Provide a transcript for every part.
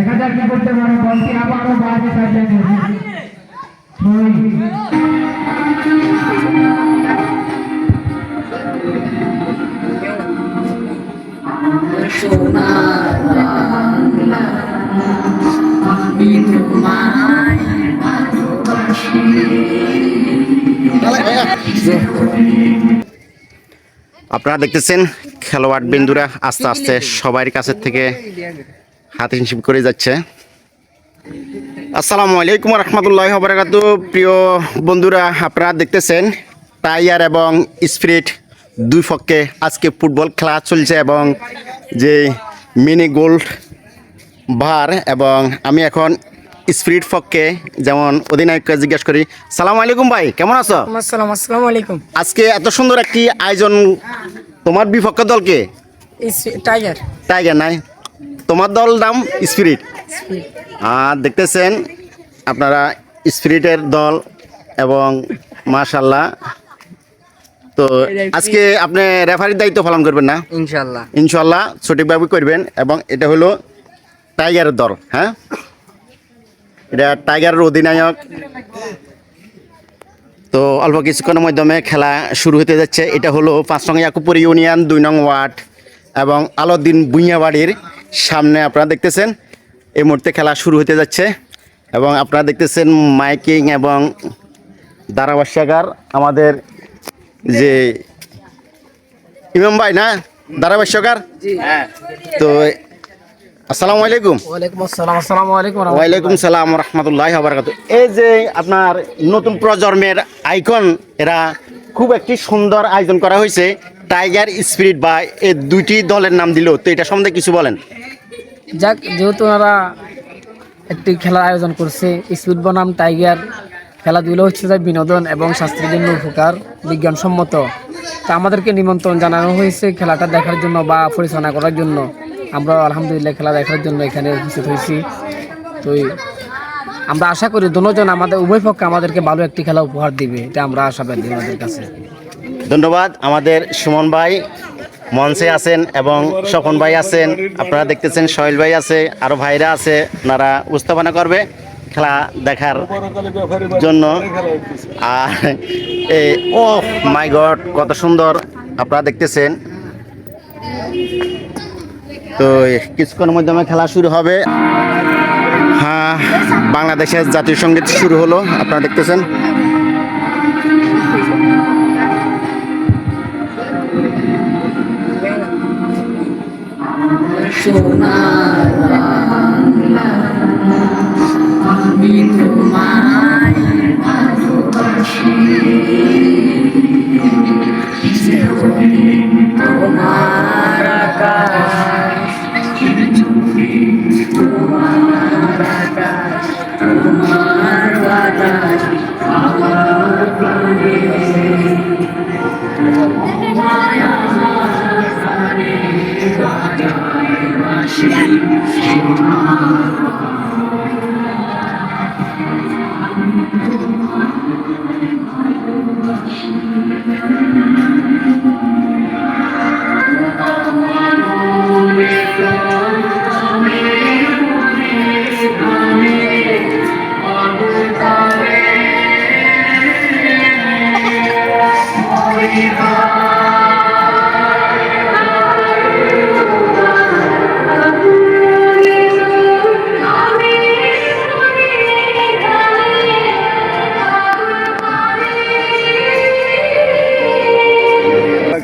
দেখা যাক কি করতে পারে বলটি আবারও বাজে সাইডে আপনারা দেখতেছেন খেলোয়াড় বিন্দুরা আস্তে আস্তে সবার কাছের থেকে হাতে হিসেব করে যাচ্ছে। আসসালামু আলাইকুম রহমতুল্লাহি ওয়া বারাকাতুহু। প্রিয় বন্ধুরা, আপনারা দেখতেছেন টাইগার এবং স্পিরিট দুই পক্ষে আজকে ফুটবল খেলা চলছে এবং যে মিনি গোল্ড ভার এবং আমি এখন স্পিরিট পক্ষে যেমন অধিনায়ককে জিজ্ঞেস করি। সালাম আলাইকুম ভাই, কেমন আছো? আসসালামু আলাইকুম। আজকে এত সুন্দর একটি আয়োজন, তোমার বিপক্ষ দলকে টাইগার। টাইগার নাই, তোমার দল নাম স্পিরিট। আর দেখতেছেন আপনারা স্পিরিটের দল এবং মাশাআল্লাহ। তো আজকে আপনি রেফারির দায়িত্ব পালন করবেন না? ইনশাআল্লাহ ইনশাআল্লাহ সঠিকভাবে করবেন। এবং এটা হলো টাইগারের দল, হ্যাঁ, এটা টাইগারের অধিনায়ক। তো অল্প কিছুক্ষণের মাধ্যমে খেলা শুরু হতে যাচ্ছে। এটা হলো 5 নং ইয়াকুবপুর ইউনিয়ন 2 নং ওয়ার্ড এবং আলাউদ্দিন ভূঁইয়াবাড়ির সামনে আপনারা দেখতেছেন এই মুহূর্তে খেলা শুরু হতে যাচ্ছে। এবং আপনারা দেখতেছেন মাইকিং এবং ধারাভাষ্যকার আমাদের যে ইমাম ভাই না, ধারাভাষ্যকার। তো আসসালামু আলাইকুম। ওয়ালাইকুম আসসালাম। আসসালামু আলাইকুম। ওয়ালাইকুম সালাম রহমতুল্লাহি ওয়া বারাকাতুহু। এই যে আপনার নতুন প্রজন্মের আইকন, এরা খুব একটি সুন্দর আয়োজন করা হয়েছে টাইগার স্পিরিট, বা এই দুইটি দলের নাম দিল, তো এটা সম্বন্ধে কিছু বলেন। যাক, যেহেতু ওনারা একটি খেলার আয়োজন করছে, স্পিড বনাম টাইগার, খেলাধুলো হচ্ছে যে বিনোদন এবং স্বাস্থ্যের জন্য উপকার, বিজ্ঞানসম্মত। তা আমাদেরকে নিমন্ত্রণ জানানো হয়েছে খেলাটা দেখার জন্য বা পরিচালনা করার জন্য। আমরা আলহামদুলিল্লাহ খেলা দেখার জন্য এখানে উপস্থিত হয়েছি। তো আমরা আশা করি দুজন আমাদের উভয় পক্ষে আমাদেরকে ভালো একটি খেলা উপহার দিবে, এটা আমরা আশাবাদী আমাদের কাছে। ধন্যবাদ। আমাদের সুমন ভাই মঞ্চে আছেন এবং স্বপন ভাই আছেন, আপনারা দেখতেছেন সোহেল ভাই আছে, আরও ভাইরা আছে, ওনারা উপস্থাপনা করবে খেলা দেখার জন্য। আর ও মাই গড, কত সুন্দর আপনারা দেখতেছেন। তো কিছুক্ষণের মাধ্যমে খেলা শুরু হবে। হ্যাঁ, বাংলাদেশের জাতীয় সঙ্গীত শুরু হলো, আপনারা দেখতেছেন।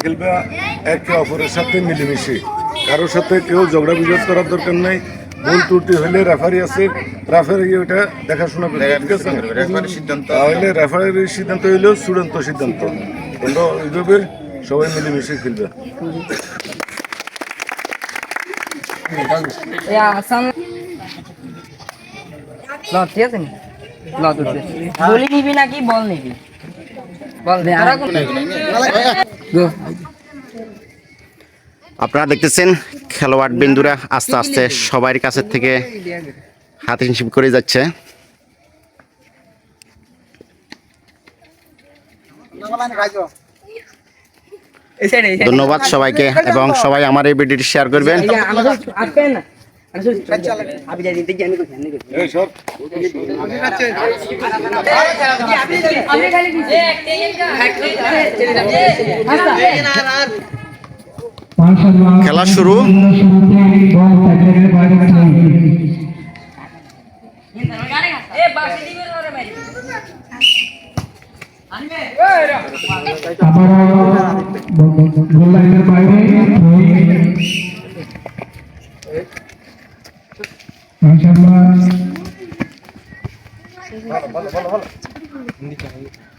খেলবে একে অপরের সাথে মিলেমিশে, কারোর সাথে কেউ ঝগড়া বিরোধ করার দরকার নেই। ভুল ত্রুটি হলে রেফারি আছে, রেফারি ওটা দেখাশোনা করবে, ঠিক আছে? তাহলে রেফারির সিদ্ধান্ত হইলো চূড়ান্ত সিদ্ধান্ত। তোমরা ওইভাবে সবাই মিলেমিশে খেলবে। ঠিক আছে, বলি নিবি নাকি বল নিবি? বল। আপনারা দেখতেছেন খেলোয়াড় বিন্দুরা আস্তে আস্তে সবার কাছের থেকে হাতে হিসেব করে যাচ্ছে। ধন্যবাদ সবাইকে এবং সবাই আমার এই ভিডিওটি শেয়ার করবেন। এই সব খেলা শুরু। গোল লাইনের বাইরে মাশাআল্লাহ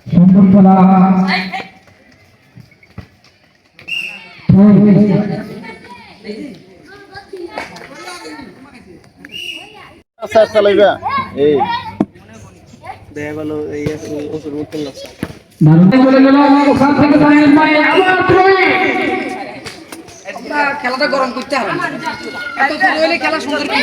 সুন্দর খেলা আচ্ছা চালাইবা এই দারুণ চলে গেল ওখান থেকে দাঁড়িয়ে মায়ে আবার থ্রোইং খেলাটা গরম করতে হবে না। এত দূর হলে খেলা সুন্দর কি?